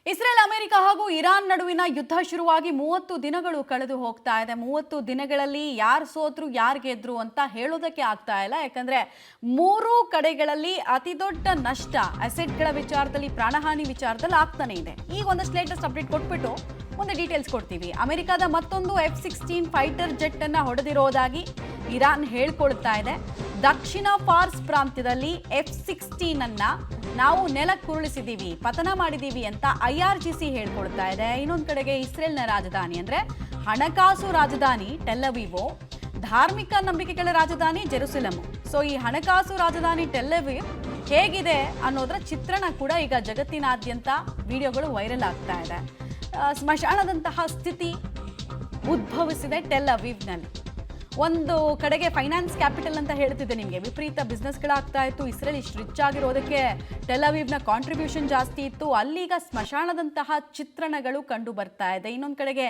Israel America ಹಾಗೂ Iran ನಡುವಿನ ಯುದ್ಧ ಶುರುವಾಗಿ 30 ದಿನಗಳು ಕಳೆದು ಹೋಗ್ತಾ ಇದೆ. 30 ದಿನಗಳಲ್ಲಿ ಯಾರು ಸೋತ್ರು ಯಾರು ಗೆದ್ರು ಅಂತ ಹೇಳೋದಕ್ಕೆ ಆಗ್ತಾ ಇಲ್ಲ. ಯಾಕಂದ್ರೆ ಮೂರು ಕಡೆಗಳಲ್ಲಿ ಅತಿ ದೊಡ್ಡ ನಷ್ಟ ಅಸೆಟ್ಗಳ ವಿಚಾರದಲ್ಲಿ, ಪ್ರಾಣಹಾನಿ ವಿಚಾರದಲ್ಲಿ ಆಗ್ತಾನೆ ಇದೆ. ಈಗ ಒಂದಷ್ಟು ಲೇಟೆಸ್ಟ್ ಅಪ್ಡೇಟ್ ಕೊಟ್ಬಿಟ್ಟು ಮುಂದೆ ಡೀಟೇಲ್ಸ್ ಕೊಡ್ತೀವಿ. ಅಮೆರಿಕದ ಮತ್ತೊಂದು F-16 ಫೈಟರ್ ಜೆಟ್ ಅನ್ನ ಹೊಡೆದಿರೋದಾಗಿ ಇರಾನ್ ಹೇಳ್ಕೊಳ್ತಾ ಇದೆ. ದಕ್ಷಿಣ ಫಾರ್ಸ್ ಪ್ರಾಂತ್ಯದಲ್ಲಿ F-16 ಅನ್ನ ನಾವು ನೆಲಕ್ಕುರುಳಿಸಿದೀವಿ, ಪತನ ಮಾಡಿದೀವಿ ಅಂತ IRGC ಹೇಳ್ಕೊಳ್ತಾ ಇದೆ. ಇನ್ನೊಂದು ಕಡೆಗೆ ಇಸ್ರೇಲ್ನ ರಾಜಧಾನಿ ಅಂದ್ರೆ ಹಣಕಾಸು ರಾಜಧಾನಿ ಟೆಲ್ ಅವೀವ್, ಧಾರ್ಮಿಕ ನಂಬಿಕೆಗಳ ರಾಜಧಾನಿ ಜೆರುಸಲೆಮ್. ಸೊ ಈ ಹಣಕಾಸು ರಾಜಧಾನಿ ಟೆಲ್ ಅವೀವ್ ಹೇಗಿದೆ ಅನ್ನೋದರ ಚಿತ್ರಣ ಕೂಡ ಈಗ ಜಗತ್ತಿನಾದ್ಯಂತ ವಿಡಿಯೋಗಳು ವೈರಲ್ ಆಗ್ತಾ ಇದೆ. ಸ್ಮಶಾನದಂತಹ ಸ್ಥಿತಿ ಉದ್ಭವಿಸಿದೆ ಟೆಲ್ ಅವೀವ್ನಲ್ಲಿ. ಒಂದು ಕಡೆಗೆ ಫೈನಾನ್ಸ್ ಕ್ಯಾಪಿಟಲ್ ಅಂತ ಹೇಳ್ತಿದ್ದೆ ನಿಮಗೆ, ವಿಪರೀತ ಬಿಸ್ನೆಸ್ಗಳಾಗ್ತಾ ಇತ್ತು. ಇಸ್ರೇಲ್ ಇಷ್ಟು ರಿಚ್ ಆಗಿರೋದಕ್ಕೆ ಟೆಲ್ ಅವೀವ್ನ ಕಾಂಟ್ರಿಬ್ಯೂಷನ್ ಜಾಸ್ತಿ ಇತ್ತು. ಅಲ್ಲೀಗ ಸ್ಮಶಾನದಂತಹ ಚಿತ್ರಣಗಳು ಕಂಡು ಬರ್ತಾ ಇದೆ. ಇನ್ನೊಂದು ಕಡೆಗೆ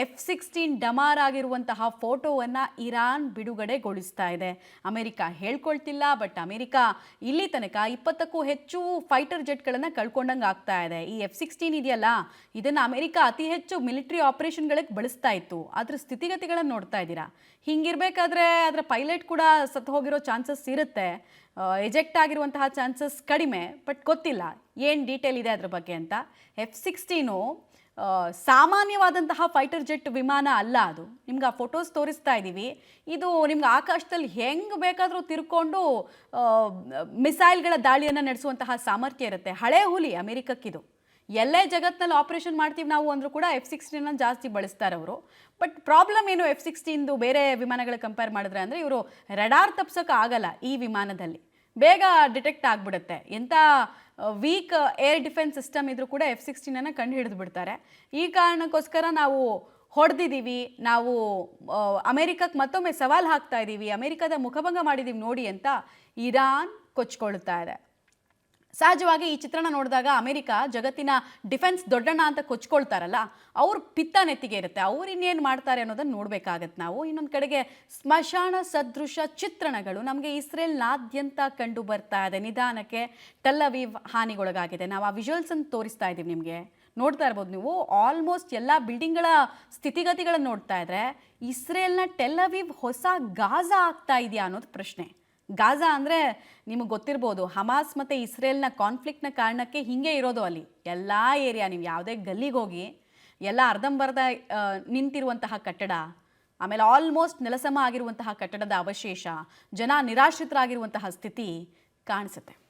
F-16 ಡಮಾರ್ ಆಗಿರುವಂತಹ ಫೋಟೋವನ್ನು ಇರಾನ್ ಬಿಡುಗಡೆಗೊಳಿಸ್ತಾ ಇದೆ. ಅಮೆರಿಕ ಹೇಳ್ಕೊಳ್ತಿಲ್ಲ, ಬಟ್ ಅಮೆರಿಕ ಇಲ್ಲಿ ತನಕ 20ಕ್ಕೂ ಹೆಚ್ಚು ಫೈಟರ್ ಜೆಟ್ಗಳನ್ನು ಕಳ್ಕೊಂಡಂಗೆ ಆಗ್ತಾ ಇದೆ. ಈ F-16 ಇದೆಯಲ್ಲ, ಇದನ್ನು ಅಮೆರಿಕ ಅತಿ ಹೆಚ್ಚು ಮಿಲಿಟರಿ ಆಪರೇಷನ್ಗಳಿಗೆ ಬಳಸ್ತಾ ಇತ್ತು. ಅದ್ರ ಸ್ಥಿತಿಗತಿಗಳನ್ನು ನೋಡ್ತಾ ಇದ್ದೀರಾ. ಹಿಂಗಿರ್ಬೇಕಾದ್ರೆ ಅದರ ಪೈಲಟ್ ಕೂಡ ಸತ್ತು ಹೋಗಿರೋ ಚಾನ್ಸಸ್ ಇರುತ್ತೆ, ಎಜೆಕ್ಟ್ ಆಗಿರುವಂತಹ ಚಾನ್ಸಸ್ ಕಡಿಮೆ. ಬಟ್ ಗೊತ್ತಿಲ್ಲ ಏನು ಡೀಟೇಲ್ ಇದೆ ಅದ್ರ ಬಗ್ಗೆ ಅಂತ. F-16 ಸಾಮಾನ್ಯವಾದಂತಹ ಫೈಟರ್ ಜೆಟ್ ವಿಮಾನ ಅಲ್ಲ. ಅದು ನಿಮ್ಗೆ ಆ ಫೋಟೋಸ್ ತೋರಿಸ್ತಾ ಇದ್ದೀವಿ. ಇದು ನಿಮ್ಗೆ ಆಕಾಶದಲ್ಲಿ ಹೆಂಗೆ ಬೇಕಾದರೂ ತಿರ್ಕೊಂಡು ಮಿಸೈಲ್ಗಳ ದಾಳಿಯನ್ನು ನಡೆಸುವಂತಹ ಸಾಮರ್ಥ್ಯ ಇರುತ್ತೆ. ಹಳೆ ಹುಲಿ ಅಮೆರಿಕಕ್ಕಿದು. ಎಲ್ಲೇ ಜಗತ್ತಿನಲ್ಲಿ ಆಪರೇಷನ್ ಮಾಡ್ತೀವಿ ನಾವು ಅಂದರೂ ಕೂಡ F-16 ಜಾಸ್ತಿ ಬಳಸ್ತಾರೆ ಅವರು. ಬಟ್ ಪ್ರಾಬ್ಲಮ್ ಏನು F-16 ಬೇರೆ ವಿಮಾನಗಳ ಕಂಪೇರ್ ಮಾಡಿದ್ರೆ ಅಂದರೆ, ಇವರು ರಡಾರ್ ತಪ್ಸೋಕೆ ಆಗಲ್ಲ. ಈ ವಿಮಾನದಲ್ಲಿ ಬೇಗ ಡಿಟೆಕ್ಟ್ ಆಗಿಬಿಡುತ್ತೆ. ಎಂಥ ವೀಕ್ ಏರ್ ಡಿಫೆನ್ಸ್ ಸಿಸ್ಟಮ್ ಇದ್ರೂ ಕೂಡ F-16 ಕಂಡು ಹಿಡಿದು ಬಿಡ್ತಾರೆ. ಈ ಕಾರಣಕ್ಕೋಸ್ಕರ ನಾವು ಹೊಡೆದಿದ್ದೀವಿ, ನಾವು ಅಮೆರಿಕಕ್ಕೆ ಮತ್ತೊಮ್ಮೆ ಸವಾಲು ಹಾಕ್ತಾ ಇದ್ದೀವಿ, ಅಮೆರಿಕದ ಮುಖಭಂಗ ಮಾಡಿದ್ದೀವಿ ನೋಡಿ ಅಂತ ಇರಾನ್ ಕೊಚ್ಕೊಳ್ತಾ ಇದೆ. ಸಹಜವಾಗಿ ಈ ಚಿತ್ರಣ ನೋಡಿದಾಗ ಅಮೆರಿಕ ಜಗತ್ತಿನ ಡಿಫೆನ್ಸ್ ದೊಡ್ಡಣ್ಣ ಅಂತ ಕೊಚ್ಕೊಳ್ತಾರಲ್ಲ, ಅವ್ರ ಪಿತ್ತ ನೆತ್ತಿಗೆ ಇರುತ್ತೆ. ಅವ್ರು ಇನ್ನೇನು ಮಾಡ್ತಾರೆ ಅನ್ನೋದನ್ನು ನೋಡಬೇಕಾಗತ್ತೆ ನಾವು. ಇನ್ನೊಂದು ಕಡೆಗೆ ಸ್ಮಶಾನ ಸದೃಶ ಚಿತ್ರಣಗಳು ನಮಗೆ ಇಸ್ರೇಲ್ನಾದ್ಯಂತ ಕಂಡು ಬರ್ತಾ ಇದೆ. ನಿಧಾನಕ್ಕೆ ಟೆಲ್ ಅವೀವ್ ಹಾನಿಗೊಳಗಾಗಿದೆ. ನಾವು ಆ ವಿಜುವಲ್ಸನ್ನು ತೋರಿಸ್ತಾ ಇದ್ದೀವಿ ನಿಮಗೆ, ನೋಡ್ತಾ ಇರ್ಬೋದು ನೀವು. ಆಲ್ಮೋಸ್ಟ್ ಎಲ್ಲ ಬಿಲ್ಡಿಂಗ್ಗಳ ಸ್ಥಿತಿಗತಿಗಳನ್ನು ನೋಡ್ತಾ ಇದ್ರೆ ಇಸ್ರೇಲ್ನ ಟೆಲ್ ಅವೀವ್ ಹೊಸ ಗಾಜಾ ಆಗ್ತಾ ಇದೆಯಾ ಅನ್ನೋದು ಪ್ರಶ್ನೆ. ಗಾಜಾ ಅಂದರೆ ನಿಮಗೆ ಗೊತ್ತಿರ್ಬೋದು, ಹಮಾಸ್ ಮತ್ತು ಇಸ್ರೇಲ್ನ ಕಾನ್ಫ್ಲಿಕ್ಟ್ನ ಕಾರಣಕ್ಕೆ ಹೀಗೆ ಇರೋದು. ಅಲ್ಲಿ ಎಲ್ಲ ಏರಿಯಾ, ನೀವು ಯಾವುದೇ ಗಲ್ಲಿಗೆ ಹೋಗಿ ಎಲ್ಲ ಅರ್ಧಂಬರ್ಧ ನಿಂತಿರುವಂತಹ ಕಟ್ಟಡ, ಆಮೇಲೆ ಆಲ್ಮೋಸ್ಟ್ ನೆಲಸಮ ಆಗಿರುವಂತಹ ಕಟ್ಟಡದ ಅವಶೇಷ, ಜನ ನಿರಾಶ್ರಿತರಾಗಿರುವಂತಹ ಸ್ಥಿತಿ ಕಾಣಿಸುತ್ತೆ.